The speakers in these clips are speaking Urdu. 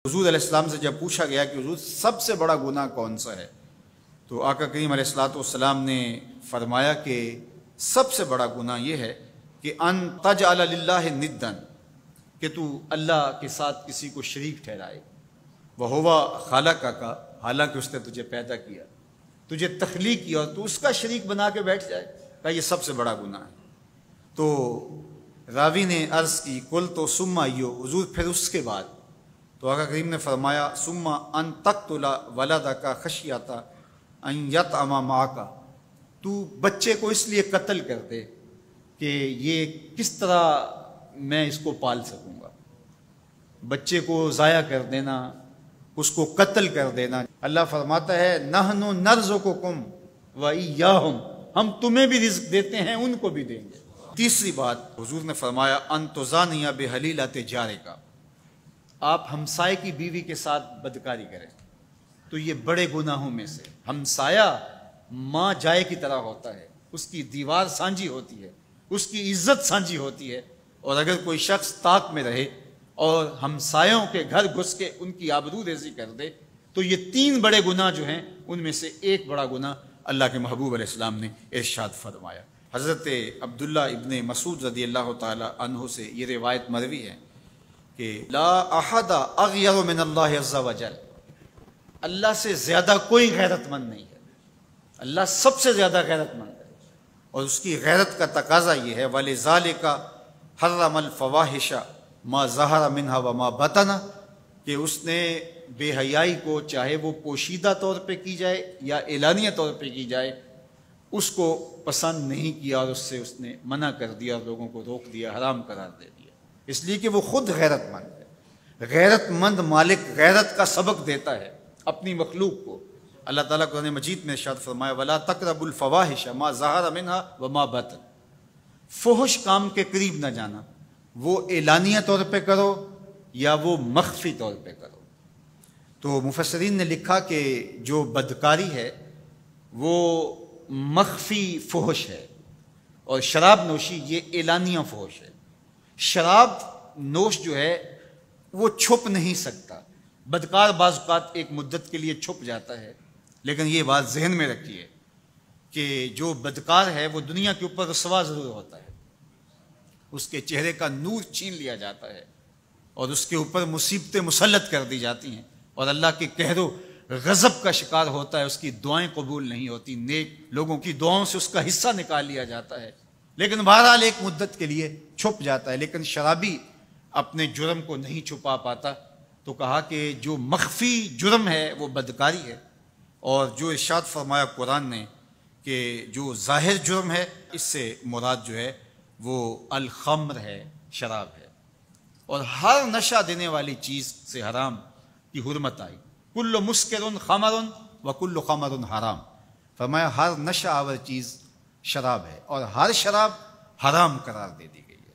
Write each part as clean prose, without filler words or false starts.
حضور علیہ السلام سے جب پوچھا گیا کہ حضور سب سے بڑا گناہ کون سا ہے، تو آقا کریم علیہ السلام نے فرمایا کہ سب سے بڑا گناہ یہ ہے کہ ان تجعل للہ ندًا، کہ تو اللہ کے ساتھ کسی کو شریک ٹھہرائے، وہو خلقک، حالانکہ اس نے تجھے پیدا کیا، تجھے تخلیق کیا اور تو اس کا شریک بنا کے بیٹھ جائے، کہا یہ سب سے بڑا گناہ ہے۔ تو راوی نے عرض کی قلت ثم ایو، حضور پھر اس کے بعد؟ تو آقا کریم نے فرمایا ثم ان تقتل ولدک خشیۃ ان یطعم معک، تو بچے کو اس لیے قتل کر دے کہ یہ کس طرح میں اس کو پال سکوں گا، بچے کو ضائع کر دینا، اس کو قتل کر دینا۔ اللہ فرماتا ہے نحن نرزقکم وایاہم، ہم تمہیں بھی رزق دیتے ہیں ان کو بھی دیں گے۔ تیسری بات حضور نے فرمایا ان تزانی بحلیلۃ جارک، آپ ہمسائے کی بیوی کے ساتھ بدکاری کریں تو یہ بڑے گناہوں میں سے۔ ہمسایہ ماں جائے کی طرح ہوتا ہے، اس کی دیوار سانجھی ہوتی ہے، اس کی عزت سانجھی ہوتی ہے، اور اگر کوئی شخص طاق میں رہے اور ہمسایوں کے گھر گھس کے ان کی آبرو ریزی کر دے تو یہ تین بڑے گناہ جو ہیں ان میں سے ایک بڑا گناہ اللہ کے محبوب علیہ السلام نے ارشاد فرمایا۔ حضرت عبداللہ ابن مسعود رضی اللہ تعالی عنہ سے یہ روایت مروی ہے کہ لا احد اغیر من اللہ عز وجل، اللہ سے زیادہ کوئی غیرت مند نہیں ہے، اللہ سب سے زیادہ غیرت مند ہے، اور اس کی غیرت کا تقاضا یہ ہے وَلِذَلِكَ حَرَّمَ الْفَوَاحِشَ مَا ظَهَرَ مِنْهَا وَمَا بَطَنَ، کہ اس نے بے حیائی کو چاہے وہ پوشیدہ طور پہ کی جائے یا اعلانیہ طور پہ کی جائے اس کو پسند نہیں کیا، اور اس نے منع کر دیا اور لوگوں کو روک دیا، حرام قرار دے دیا، اس لیے کہ وہ خود غیرت مند ہے۔ غیرت مند مالک غیرت کا سبق دیتا ہے اپنی مخلوق کو۔ اللہ تعالیٰ قرآن مجید میں ارشاد فرمایا وَلَا تَقْرَبُوا الْفَوَاحِشَ مَا ظَهَرَ مِنْهَا وَمَا بَطَنَ، فحش کام کے قریب نہ جانا، وہ اعلانیہ طور پہ کرو یا وہ مخفی طور پہ کرو۔ تو مفسرین نے لکھا کہ جو بدکاری ہے وہ مخفی فحش ہے، اور شراب نوشی یہ اعلانیہ فحش ہے۔ شراب نوش جو ہے وہ چھپ نہیں سکتا، بدکار بعض اوقات ایک مدت کے لیے چھپ جاتا ہے، لیکن یہ بات ذہن میں رکھیے کہ جو بدکار ہے وہ دنیا کے اوپر رسوا ضرور ہوتا ہے، اس کے چہرے کا نور چھین لیا جاتا ہے اور اس کے اوپر مصیبتیں مسلط کر دی جاتی ہیں، اور اللہ کے قہر و غضب کا شکار ہوتا ہے، اس کی دعائیں قبول نہیں ہوتی، نیک لوگوں کی دعاؤں سے اس کا حصہ نکال لیا جاتا ہے، لیکن بہرحال ایک مدت کے لیے چھپ جاتا ہے۔ لیکن شرابی اپنے جرم کو نہیں چھپا پاتا، تو کہا کہ جو مخفی جرم ہے وہ بدکاری ہے، اور جو ارشاد فرمایا قرآن نے کہ جو ظاہر جرم ہے اس سے مراد جو ہے وہ الخمر ہے، شراب ہے، اور ہر نشہ دینے والی چیز سے حرام کی حرمت آئی۔ کل مسکر خمر وکل خمر حرام، فرمایا ہر نشہ آور چیز شراب ہے اور ہر شراب حرام قرار دے دی گئی ہے۔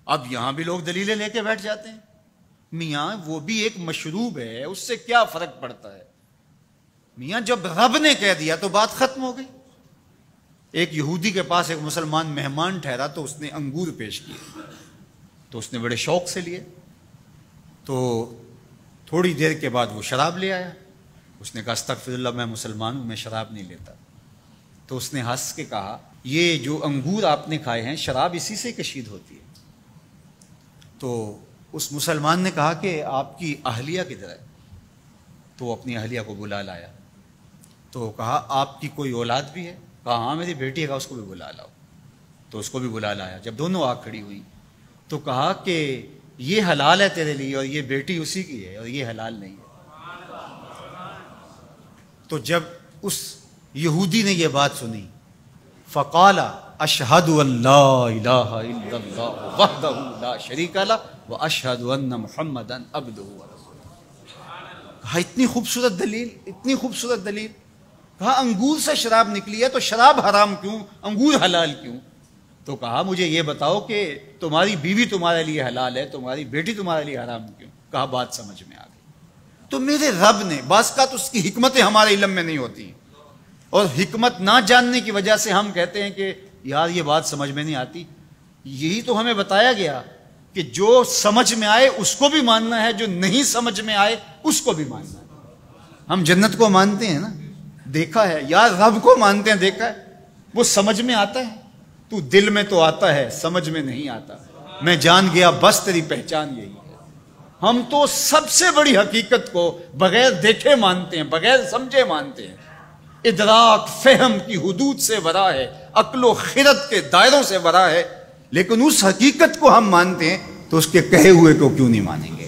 اب یہاں بھی لوگ دلیلیں لے کے بیٹھ جاتے ہیں، میاں وہ بھی ایک مشروب ہے، اس سے کیا فرق پڑتا ہے؟ میاں جب رب نے کہہ دیا تو بات ختم ہو گئی۔ ایک یہودی کے پاس ایک مسلمان مہمان ٹھہرا تو اس نے انگور پیش کیے، تو اس نے بڑے شوق سے لیے، تو تھوڑی دیر کے بعد وہ شراب لے آیا۔ اس نے کہا استغفر اللہ، میں مسلمان ہوں، میں شراب نہیں لیتا۔ تو اس نے ہنس کے کہا یہ جو انگور آپ نے کھائے ہیں شراب اسی سے کشید ہوتی ہے۔ تو اس مسلمان نے کہا کہ آپ کی اہلیہ کدھر ہے؟ تو وہ اپنی اہلیہ کو بلا لایا، تو کہا آپ کی کوئی اولاد بھی ہے؟ کہا ہاں میری بیٹی ہے، کہا اس کو بھی بلا لاؤ۔ تو اس کو بھی بلا لایا۔ جب دونوں آ کھڑی ہوئی تو کہا کہ یہ حلال ہے تیرے لیے اور یہ بیٹی اسی کی ہے، اور یہ حلال نہیں ہے۔ تو جب اس یہودی نے یہ بات سنی فقال اشہد ان لا الہ الا اللہ وحدہ لا شریک لہ واشہد ان محمدا عبدہ ورسولہ۔ کہا اتنی خوبصورت دلیل، اتنی خوبصورت دلیل۔ کہا انگور سے شراب نکلی ہے تو شراب حرام کیوں، انگور حلال کیوں؟ تو کہا مجھے یہ بتاؤ کہ تمہاری بیوی تمہارے لیے حلال ہے، تمہاری بیٹی تمہارے لیے حرام کیوں؟ کہا بات سمجھ میں آ گئی۔ تو میرے رب نے بعض کا تو اس کی حکمتیں ہمارے علم میں نہیں ہوتی، اور حکمت نہ جاننے کی وجہ سے ہم کہتے ہیں کہ یار یہ بات سمجھ میں نہیں آتی۔ یہی تو ہمیں بتایا گیا کہ جو سمجھ میں آئے اس کو بھی ماننا ہے، جو نہیں سمجھ میں آئے اس کو بھی ماننا ہے۔ ہم جنت کو مانتے ہیں نا، دیکھا ہے، یا رب کو مانتے ہیں، دیکھا ہے، وہ سمجھ میں آتا ہے، تو دل میں تو آتا ہے، سمجھ میں نہیں آتا۔ میں جان گیا بس تیری پہچان یہی ہے۔ ہم تو سب سے بڑی حقیقت کو بغیر دیکھے مانتے ہیں، بغیر سمجھے مانتے ہیں۔ ادراک فہم کی حدود سے ورا ہے، عقل و خرد کے دائروں سے ورا ہے، لیکن اس حقیقت کو ہم مانتے ہیں تو اس کے کہے ہوئے کو کیوں نہیں مانیں گے؟